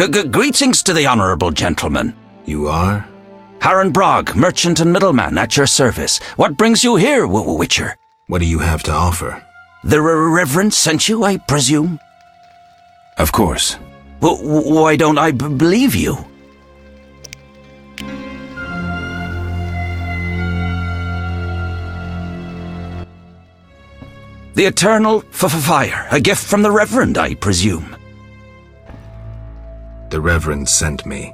Greetings to the honourable gentleman. You are? Harren Brog, merchant and middleman, at your service. What brings you here, Witcher? What do you have to offer? The Reverend sent you, I presume? Of course. Why don't I believe you? The eternal fire, a gift from the Reverend, I presume. The Reverend sent me.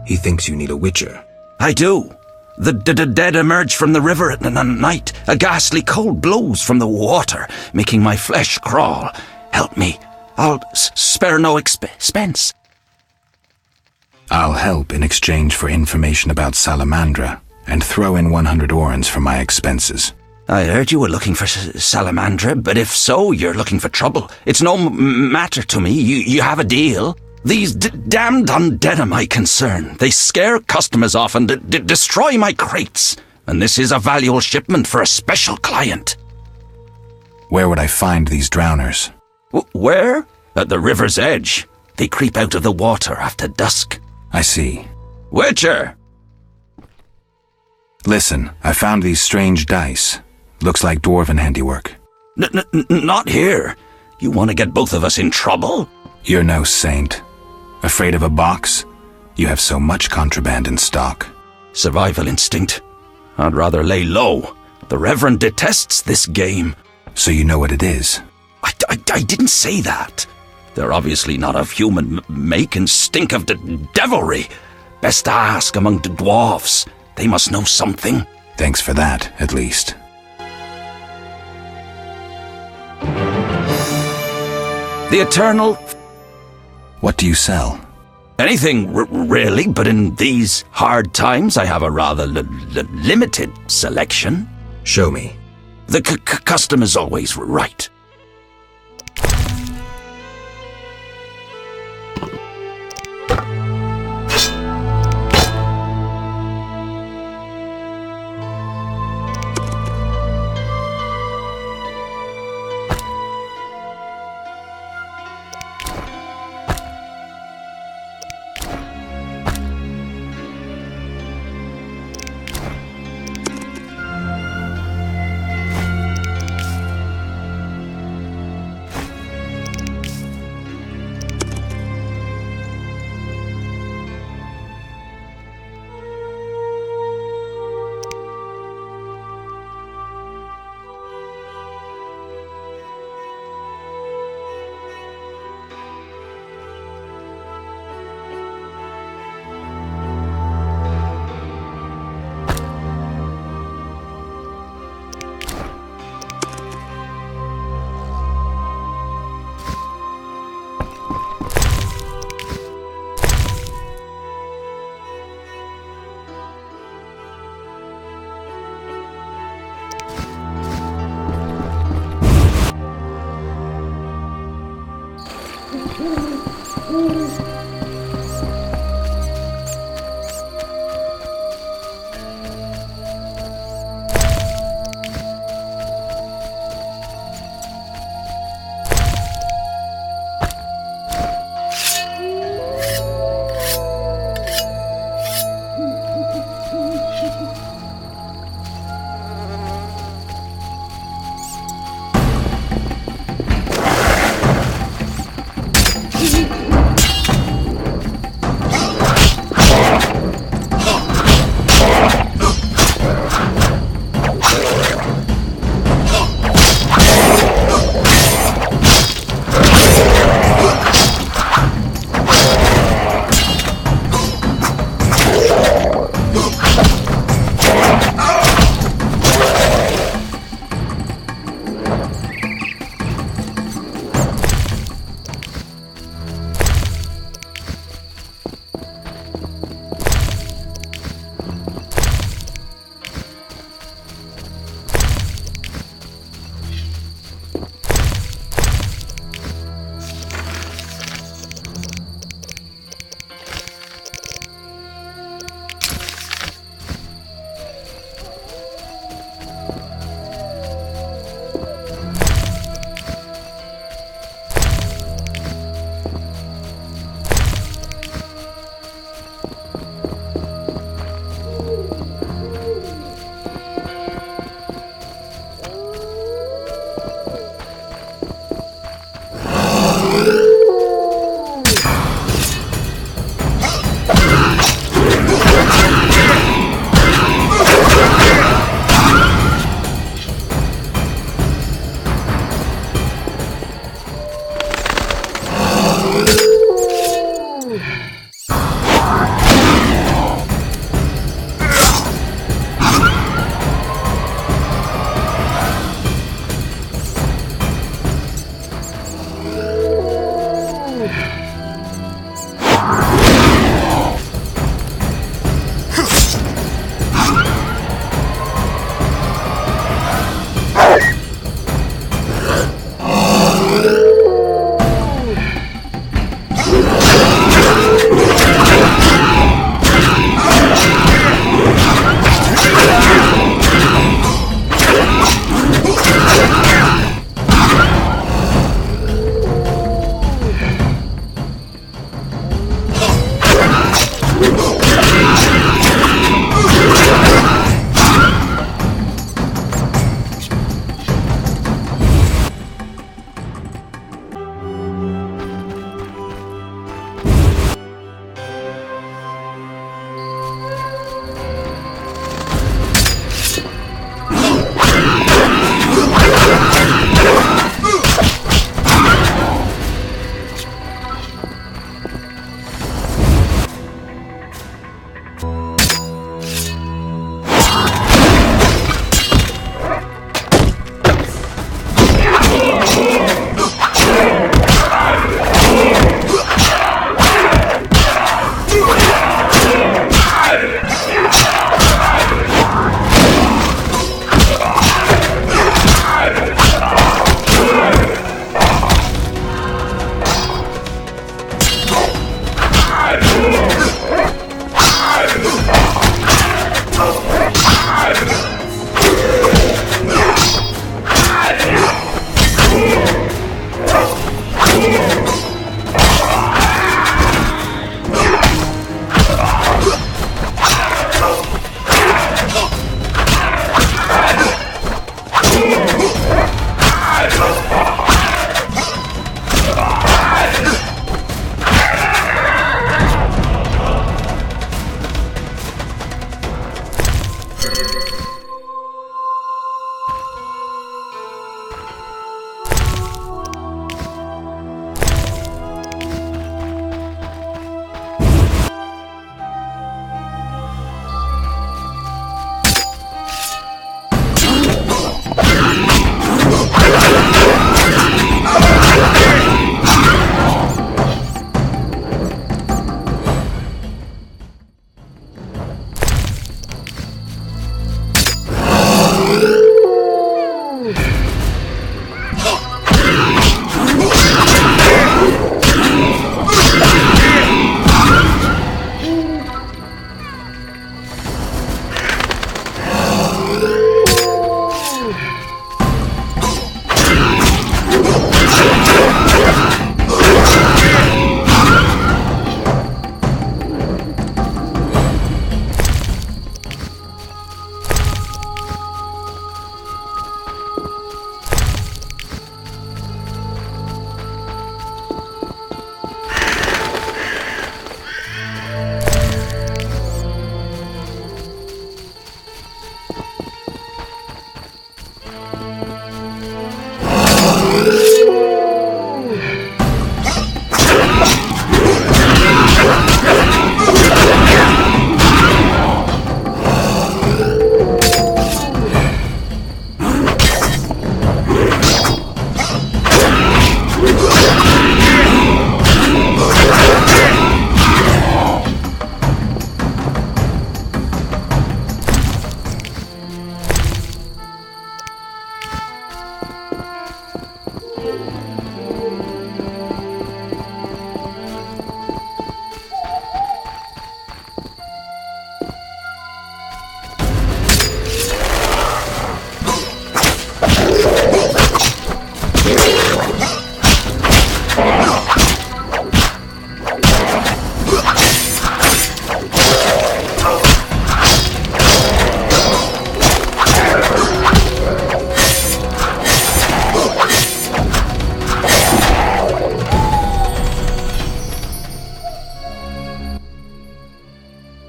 He thinks you need a witcher. I do. The dead emerge from the river at night. A ghastly cold blows from the water, making my flesh crawl. Help me. I'll spare no expense. I'll help in exchange for information about Salamandra, and throw in 100 orens for my expenses. I heard you were looking for Salamandra, but if so, you're looking for trouble. It's no matter to me. You have a deal. These damned undead are my concern. They scare customers off and destroy my crates. And this is a valuable shipment for a special client. Where would I find these drowners? Where? At the river's edge. They creep out of the water after dusk. I see. Witcher! Listen, I found these strange dice. Looks like dwarven handiwork. Not here. You want to get both of us in trouble? You're no saint. Afraid of a box? You have so much contraband in stock. Survival instinct. I'd rather lay low. The Reverend detests this game. So you know what it is? I didn't say that. They're obviously not of human make and stink of devilry. Best to ask among the dwarves. They must know something. Thanks for that, at least. The eternal... What do you sell? Anything, really, but in these hard times I have a rather limited selection. Show me. The custom is always right.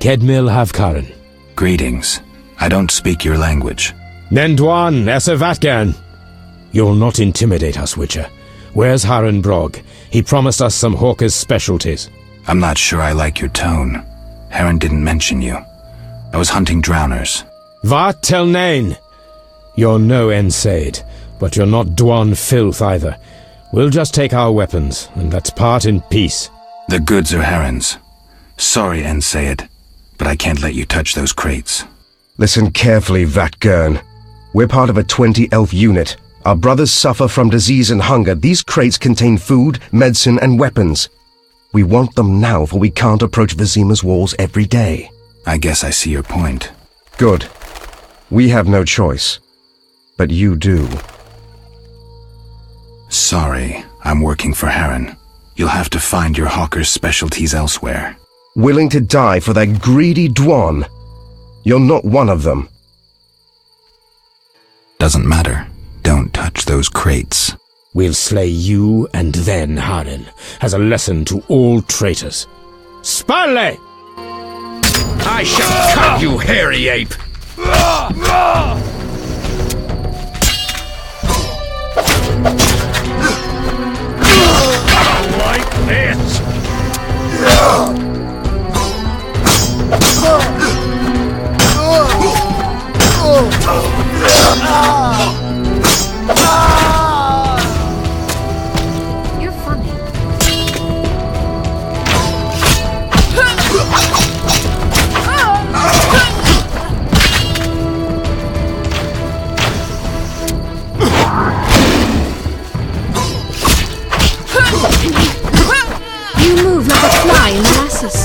Kedmil Havkaran. Greetings. I don't speak your language. Nendwan Esavatgan. You'll not intimidate us, Witcher. Where's Haran Brog? He promised us some hawker's specialties. I'm not sure I like your tone. Haran didn't mention you. I was hunting drowners. Vat tel nain. You're no Ensaid, but you're not Dwan filth either. We'll just take our weapons, and let's part in peace. The goods are Haran's. Sorry, Ensaid, but I can't let you touch those crates. Listen carefully, Vatgern. We're part of a 20-elf unit. Our brothers suffer from disease and hunger. These crates contain food, medicine, and weapons. We want them now, for we can't approach Vizima's walls every day. I guess I see your point. Good. We have no choice. But you do. Sorry, I'm working for Haran. You'll have to find your hawker's specialties elsewhere. Willing to die for that greedy Dwan? You're not one of them. Doesn't matter. Don't touch those crates. We'll slay you and then Haran, as a lesson to all traitors. Spale! I shall cut you, hairy ape! Like this! You're funny. You move like a fly in molasses.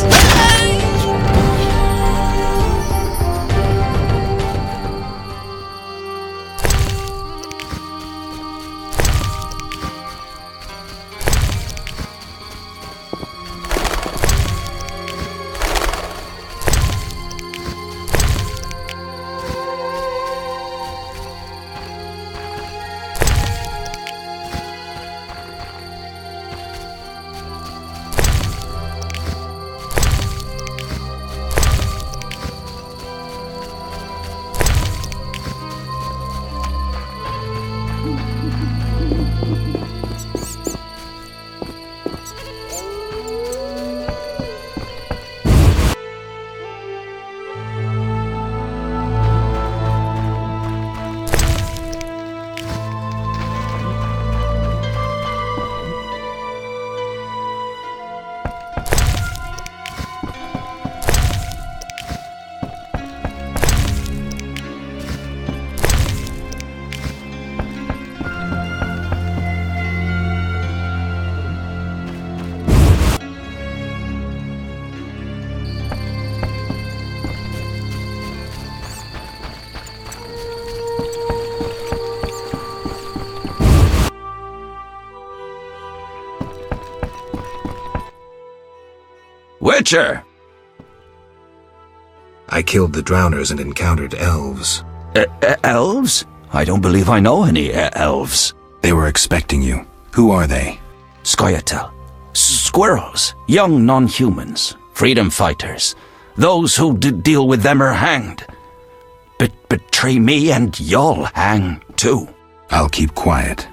Witcher! I killed the drowners and encountered elves. Elves? I don't believe I know any elves. They were expecting you. Who are they? Scoia'tael. Squirrels. Young non-humans. Freedom fighters. Those who deal with them are hanged. Betray me and you'll hang too. I'll keep quiet.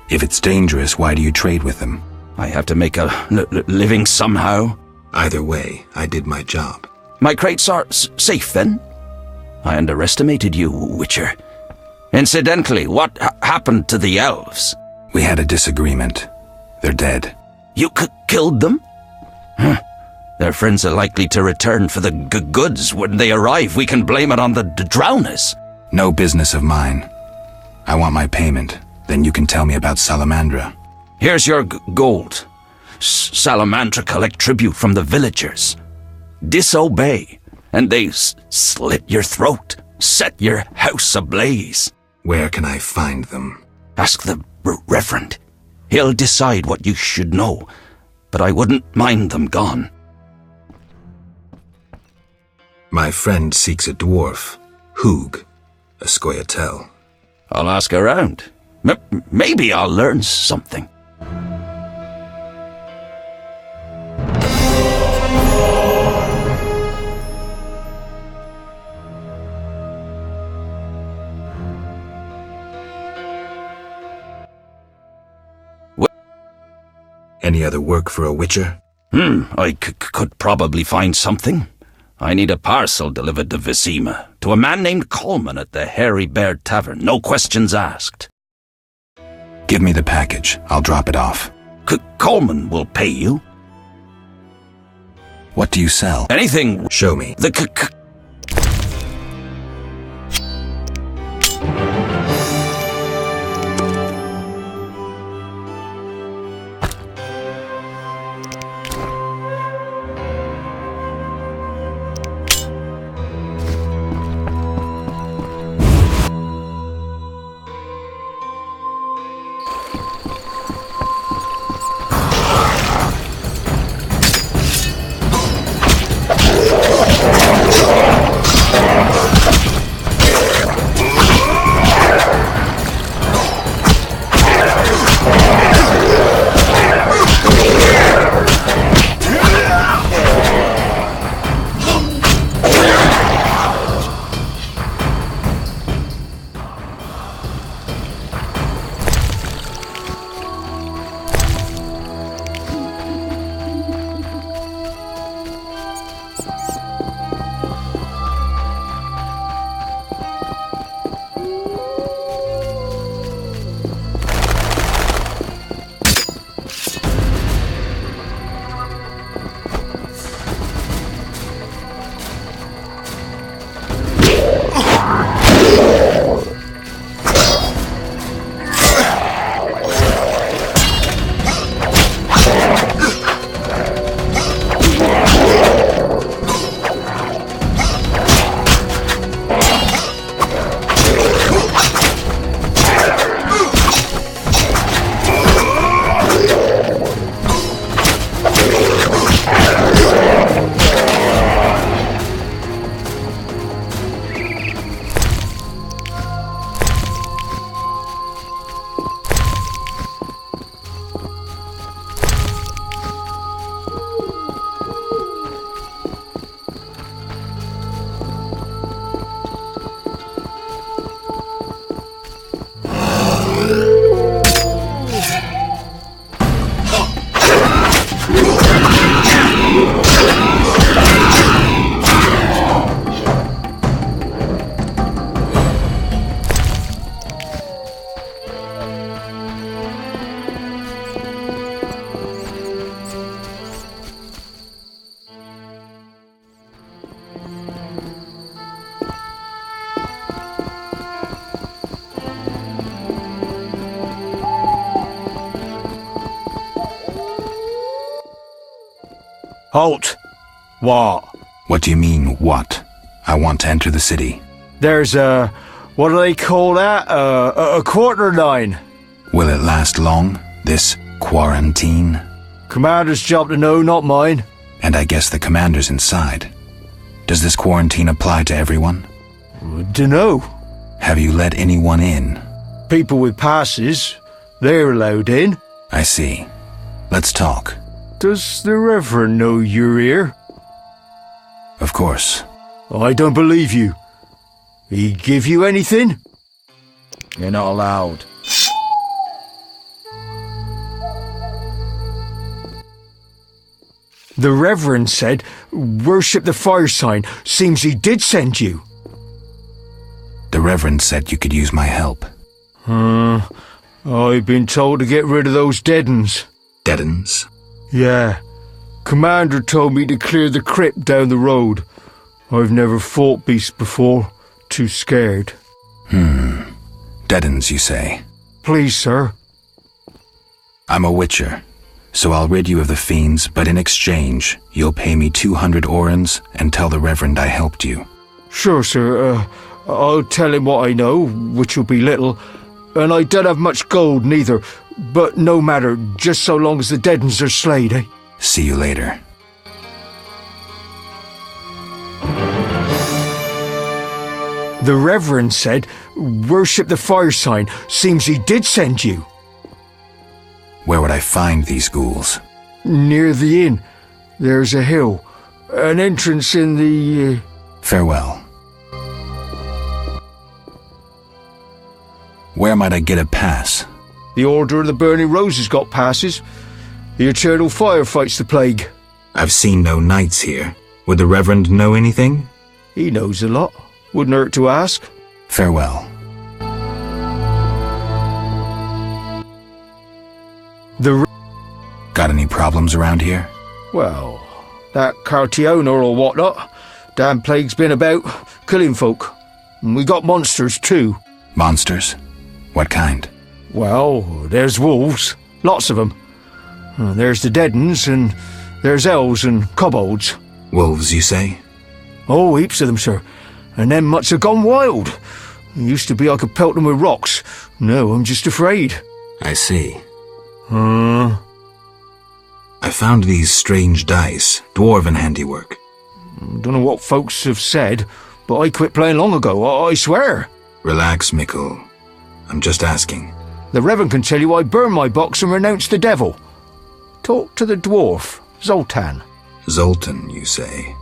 If it's dangerous, why do you trade with them? I have to make a living somehow. Either way, I did my job. My crates are safe then? I underestimated you, Witcher. Incidentally, what happened to the elves? We had a disagreement. They're dead. You killed them? Their friends are likely to return for the goods. When they arrive, we can blame it on the drowners. No business of mine. I want my payment. Then you can tell me about Salamandra. Here's your gold. Salamandra collect tribute from the villagers. Disobey, and they slit your throat, set your house ablaze. Where can I find them? Ask the Reverend. He'll decide what you should know, but I wouldn't mind them gone. My friend seeks a dwarf, Hoog, a Scoia'tael. I'll ask around. Maybe I'll learn something. Any other work for a witcher? I could probably find something. I need a parcel delivered to Visima, to a man named Coleman at the Hairy Bear Tavern. No questions asked. Give me the package. I'll drop it off. Coleman will pay you. What do you sell? Anything. Show me. Halt! What? What do you mean, what? I want to enter the city. There's what do they call that? A quarter line. Will it last long, this quarantine? Commander's job to know, not mine. And I guess the commander's inside. Does this quarantine apply to everyone? Dunno. Have you let anyone in? People with passes, they're allowed in. I see. Let's talk. Does the Reverend know you're here? Of course. I don't believe you. He give you anything? You're not allowed. The Reverend said, worship the fire sign. Seems he did send you. The Reverend said you could use my help. I've been told to get rid of those dead uns. Dead uns? Yeah. Commander told me to clear the crypt down the road. I've never fought beasts before. Too scared. Dead uns, you say? Please, sir. I'm a witcher, so I'll rid you of the fiends, but in exchange, you'll pay me 200 orens and tell the Reverend I helped you. Sure, sir. I'll tell him what I know, which will be little, and I don't have much gold neither, but no matter, just so long as the dead uns are slayed, eh? See you later. The Reverend said, worship the fire sign. Seems he did send you. Where would I find these ghouls? Near the inn. There's a hill. An entrance in the... Farewell. Where might I get a pass? The Order of the Burning Roses got passes. The eternal fire fights the plague. I've seen no knights here. Would the Reverend know anything? He knows a lot. Wouldn't hurt to ask. Farewell. Got any problems around here? Well, that Cartiona or whatnot. Damn plague's been about, killing folk. And we got monsters too. Monsters? What kind? Well, there's wolves. Lots of them. There's the dead uns, and there's elves and kobolds. Wolves, you say? Oh, heaps of them, sir. And them much have gone wild. It used to be I could pelt them with rocks. No, I'm just afraid. I see. I found these strange dice, dwarven handiwork. Don't know what folks have said, but I quit playing long ago, I swear. Relax, Mikkel. I'm just asking. The Reverend can tell you I burned my box and renounced the devil. Talk to the dwarf, Zoltan. Zoltan, you say?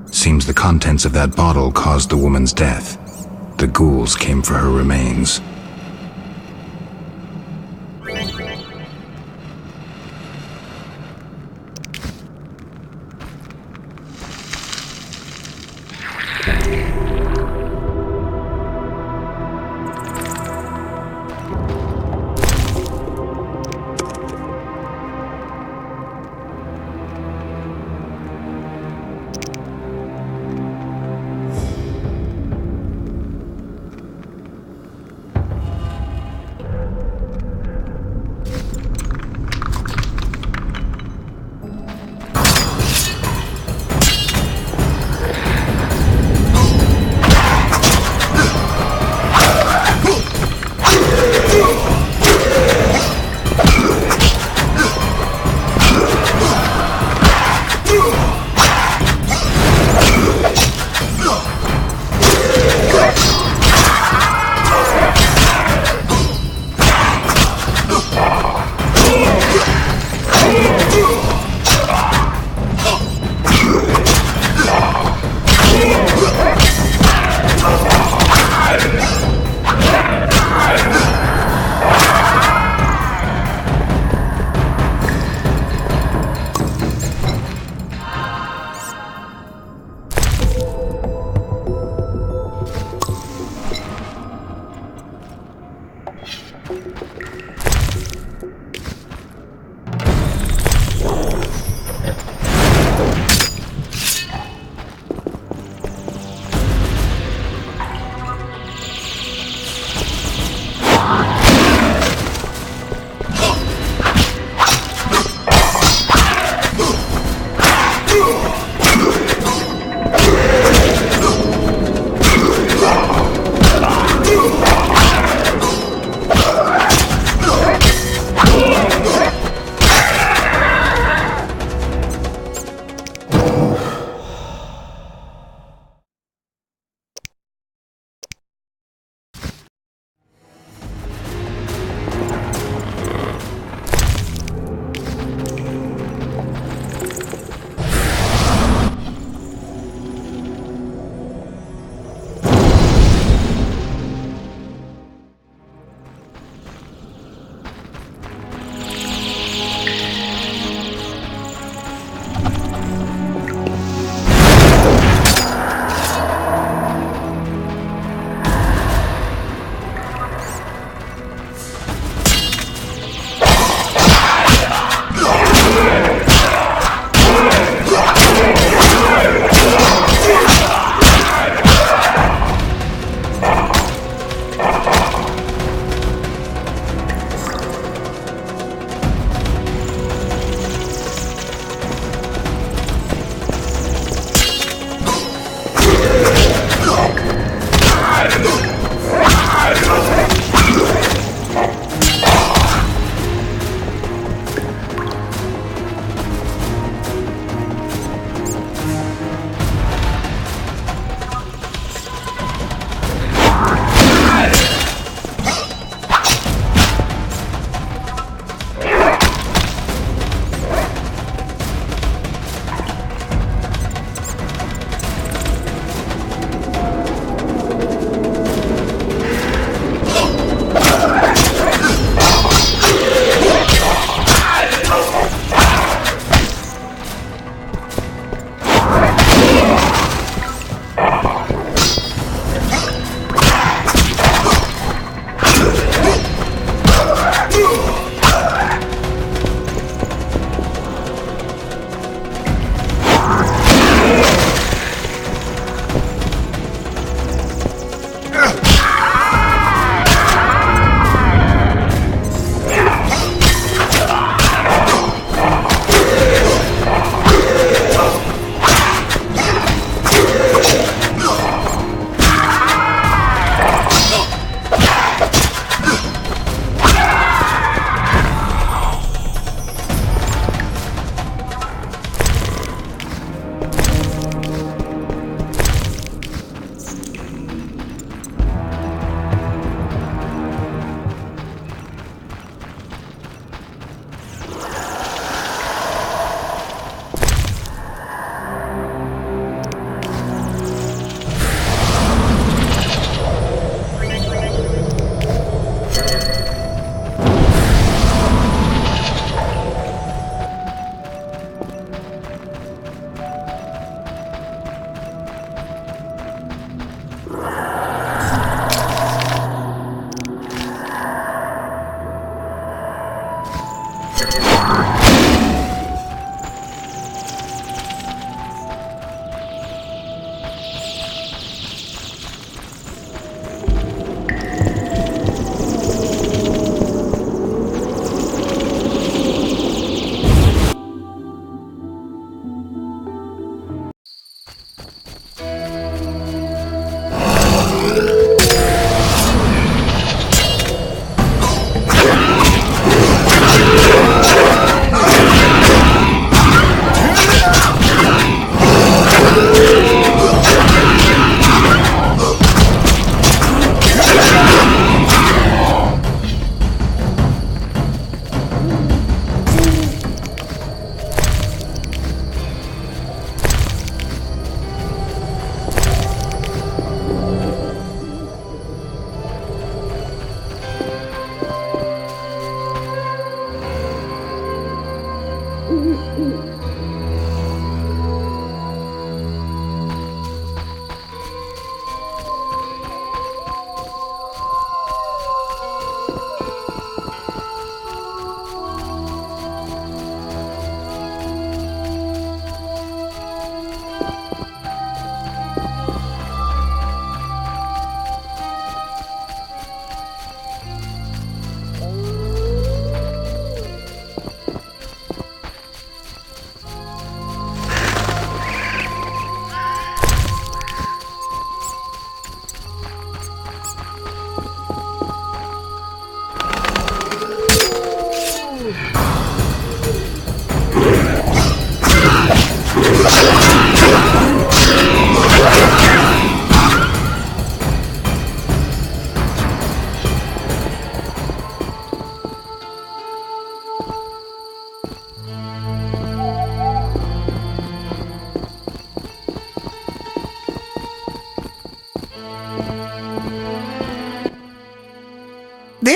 Seems the contents of that bottle caused the woman's death. The ghouls came for her remains.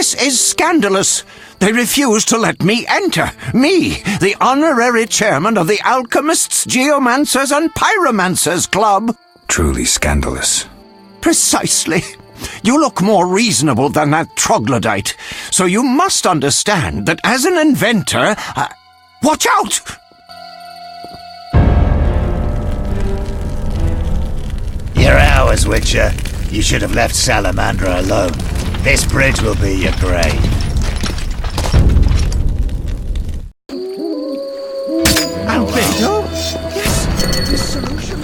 This is scandalous. They refuse to let me enter. Me, the honorary chairman of the Alchemists, Geomancers and Pyromancers Club. Truly scandalous. Precisely. You look more reasonable than that troglodyte, so you must understand that as an inventor... watch out! You're ours, Witcher. You should have left Salamandra alone. This bridge will be your grave. Albedo? Yes, the solution...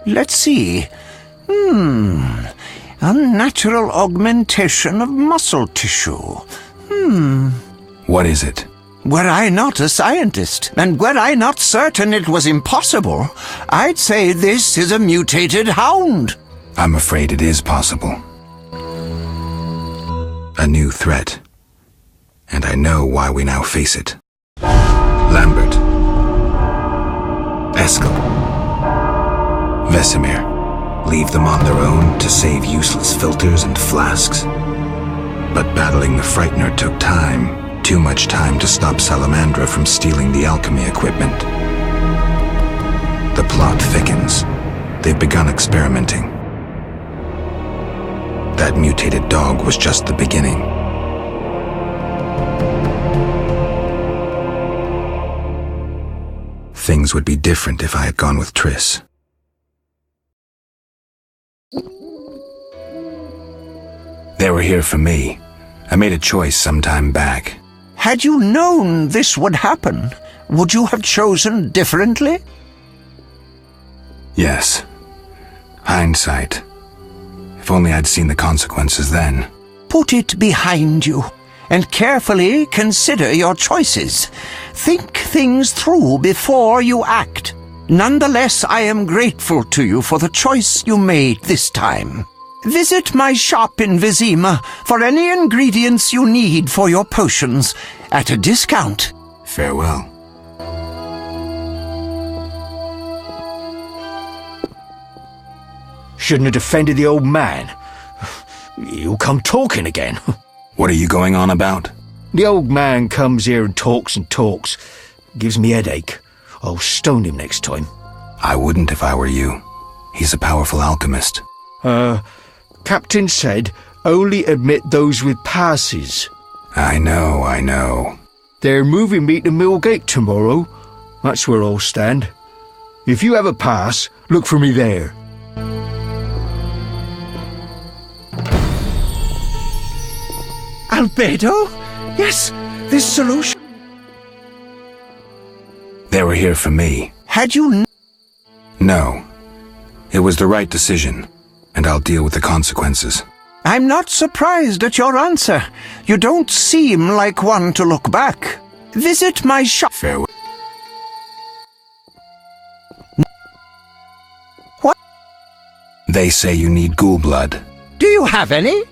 Let's see. Unnatural augmentation of muscle tissue. What is it? Were I not a scientist, and were I not certain it was impossible, I'd say this is a mutated hound. I'm afraid it is possible. A new threat. And I know why we now face it. Lambert. Eskel. Vesemir. Leave them on their own to save useless filters and flasks. But battling the Frightener took time. Too much time to stop Salamandra from stealing the alchemy equipment. The plot thickens. They've begun experimenting. That mutated dog was just the beginning. Things would be different if I had gone with Triss. They were here for me. I made a choice some time back. Had you known this would happen, would you have chosen differently? Yes. Hindsight. If only I'd seen the consequences then. Put it behind you, and carefully consider your choices. Think things through before you act. Nonetheless, I am grateful to you for the choice you made this time. Visit my shop in Vizima for any ingredients you need for your potions, at a discount. Farewell. Shouldn't have defended the old man. He'll come talking again. What are you going on about? The old man comes here and talks. Gives me headache. I'll stone him next time. I wouldn't if I were you. He's a powerful alchemist. Captain said only admit those with passes. I know. They're moving me to Millgate tomorrow. That's where I'll stand. If you have a pass, look for me there. Albedo? Yes, this solution... They were here for me. Had you... No. It was the right decision, and I'll deal with the consequences. I'm not surprised at your answer. You don't seem like one to look back. Visit my shop... Farewell. What? They say you need ghoul blood. Do you have any?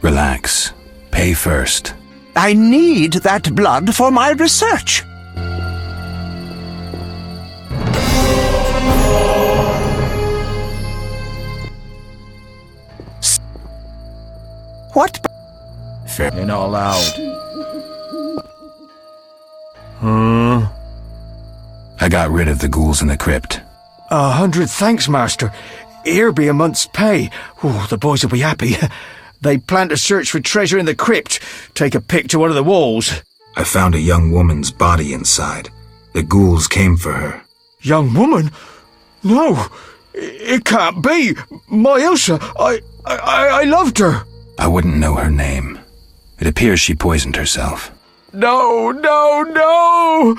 Relax. Pay first. I need that blood for my research. What? Fair. You're not allowed. I got rid of the ghouls in the crypt. 100 thanks, Master. Here be a month's pay. Oh, the boys will be happy. They plan to search for treasure in the crypt. Take a pic to one of the walls. I found a young woman's body inside. The ghouls came for her. Young woman? No, it can't be. My Ilsa, I loved her. I wouldn't know her name. It appears she poisoned herself. No, no, no!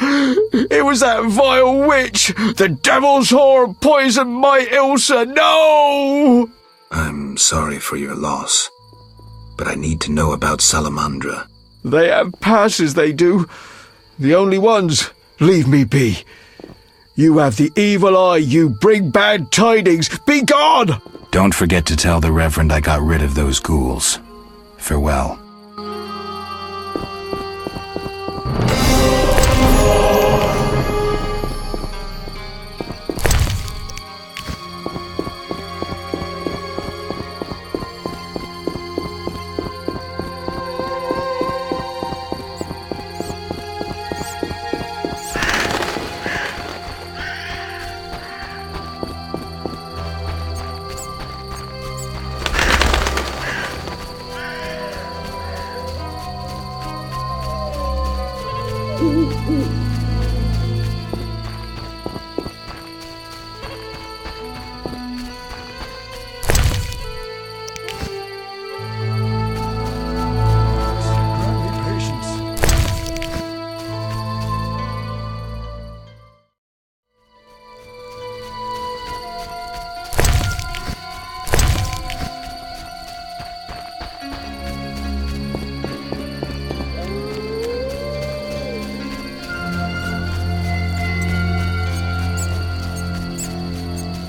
It was that vile witch! The devil's whore poisoned my Ilsa! No! I'm sorry for your loss, but I need to know about Salamandra. They have passes, they do. The only ones. Leave me be. You have the evil eye, you bring bad tidings. Be gone! Don't forget to tell the Reverend I got rid of those ghouls. Farewell.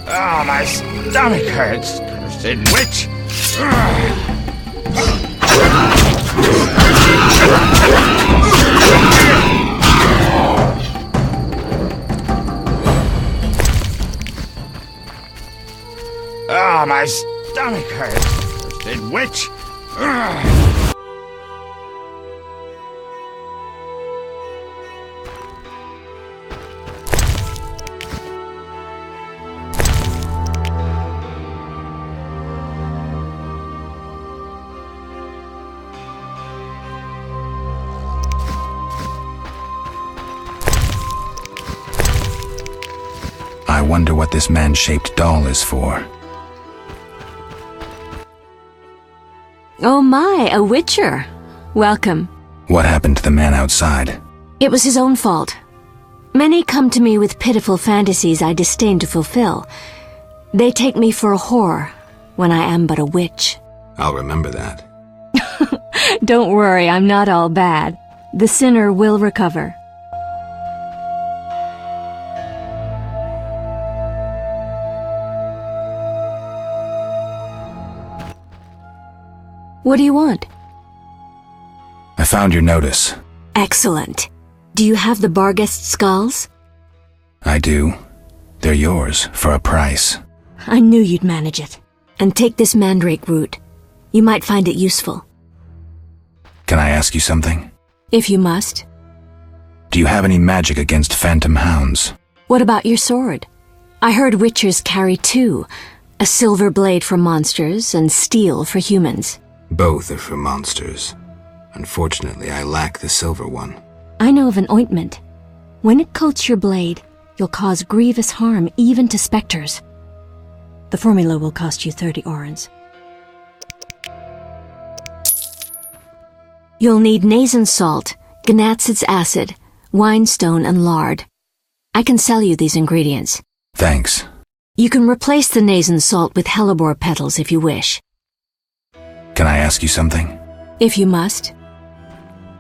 Oh, my stomach hurts. Cursed witch! Oh, my stomach hurts. Cursed witch! I wonder what this man-shaped doll is for. Oh my, a witcher. Welcome. What happened to the man outside? It was his own fault. Many come to me with pitiful fantasies I disdain to fulfill. They take me for a whore, when I am but a witch. I'll remember that. Don't worry, I'm not all bad. The sinner will recover. What do you want? I found your notice. Excellent. Do you have the Barghest skulls? I do. They're yours, for a price. I knew you'd manage it. And take this mandrake root. You might find it useful. Can I ask you something? If you must. Do you have any magic against phantom hounds? What about your sword? I heard witchers carry two. A silver blade for monsters and steel for humans. Both are for monsters. Unfortunately, I lack the silver one. I know of an ointment. When it coats your blade, you'll cause grievous harm even to specters. The formula will cost you 30 orens. You'll need Nazen salt, Gnatzid's acid, winestone, and lard. I can sell you these ingredients. Thanks. You can replace the Nazen salt with hellebore petals if you wish. Can I ask you something? If you must.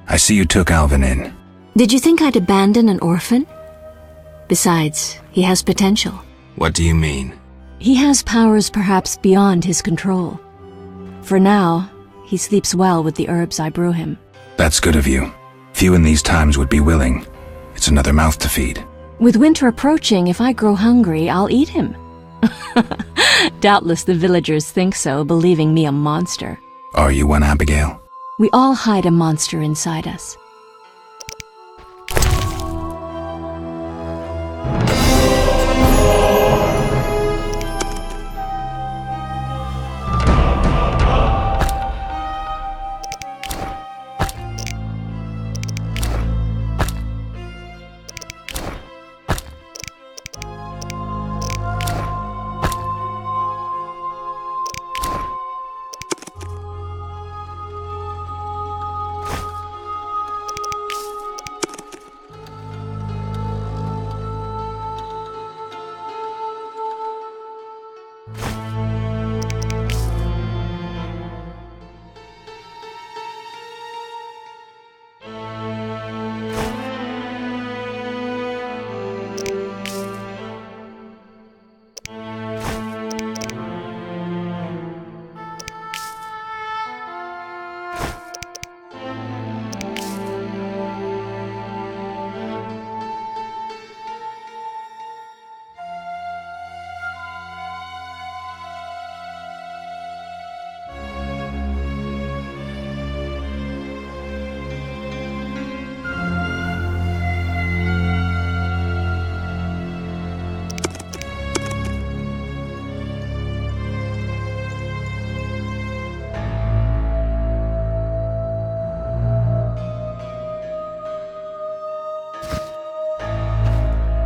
I see you took Alvin in. Did you think I'd abandon an orphan? Besides, he has potential. What do you mean? He has powers perhaps beyond his control. For now, he sleeps well with the herbs I brew him. That's good of you. Few in these times would be willing. It's another mouth to feed. With winter approaching, if I grow hungry, I'll eat him. Doubtless the villagers think so, believing me a monster. Are you one, Abigail? We all hide a monster inside us.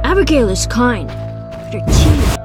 Abigail is kind. But her teeth...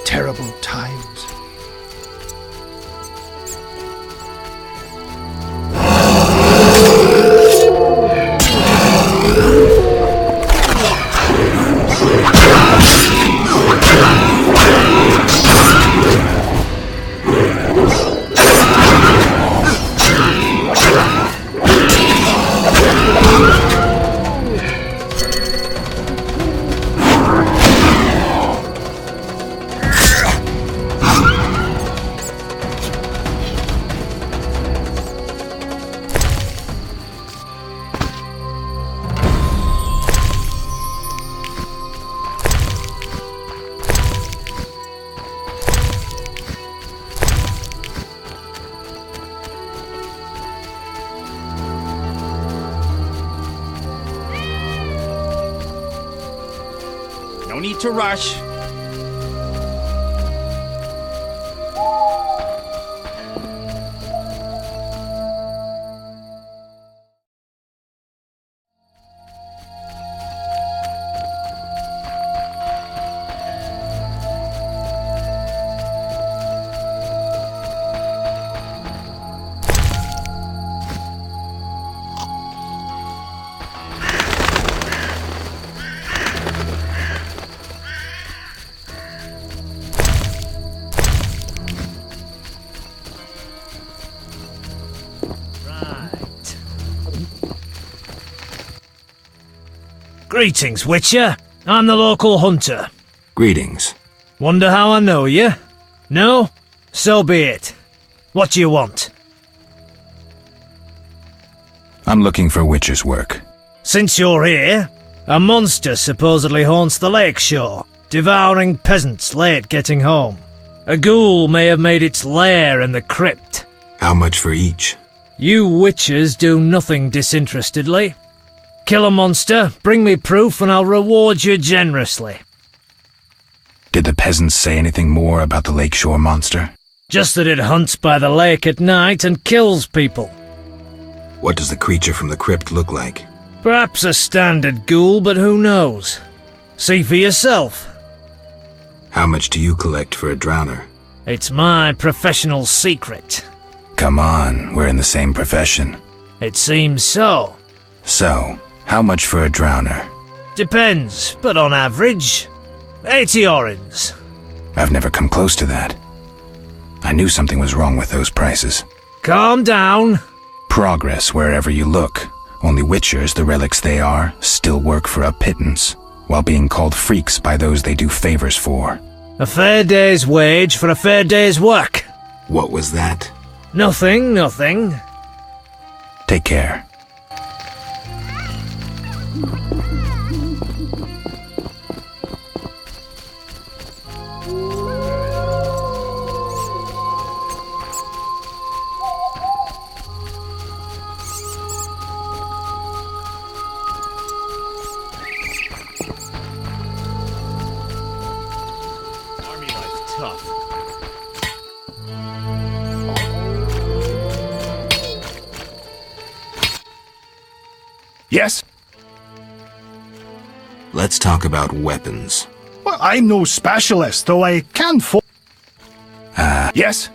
Terrible times. No need to rush. Greetings, Witcher. I'm the local hunter. Greetings. Wonder how I know you? No? So be it. What do you want? I'm looking for Witcher's work. Since you're here, a monster supposedly haunts the lakeshore, devouring peasants late getting home. A ghoul may have made its lair in the crypt. How much for each? You witchers do nothing disinterestedly. Kill a monster, bring me proof, and I'll reward you generously. Did the peasants say anything more about the lakeshore monster? Just that it hunts by the lake at night and kills people. What does the creature from the crypt look like? Perhaps a standard ghoul, but who knows? See for yourself. How much do you collect for a drowner? It's my professional secret. Come on, we're in the same profession. It seems so. So, how much for a drowner? Depends, but on average, 80 orens. I've never come close to that. I knew something was wrong with those prices. Calm down. Progress wherever you look. Only witchers, the relics they are, still work for a pittance, while being called freaks by those they do favors for. A fair day's wage for a fair day's work. What was that? Nothing, nothing. Take care. Army life's tough. Yes? Let's talk about weapons. Well, I'm no specialist, though I can yes?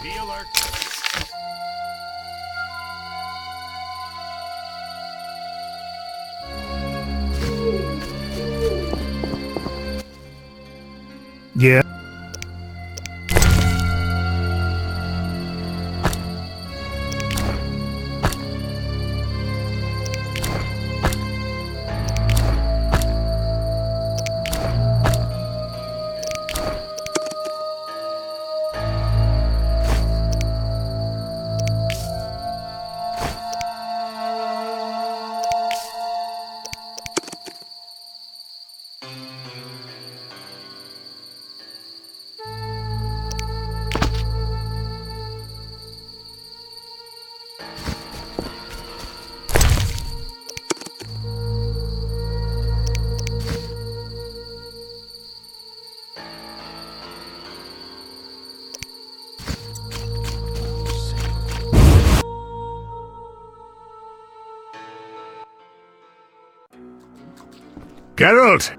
Be alert. Yeah. Geralt,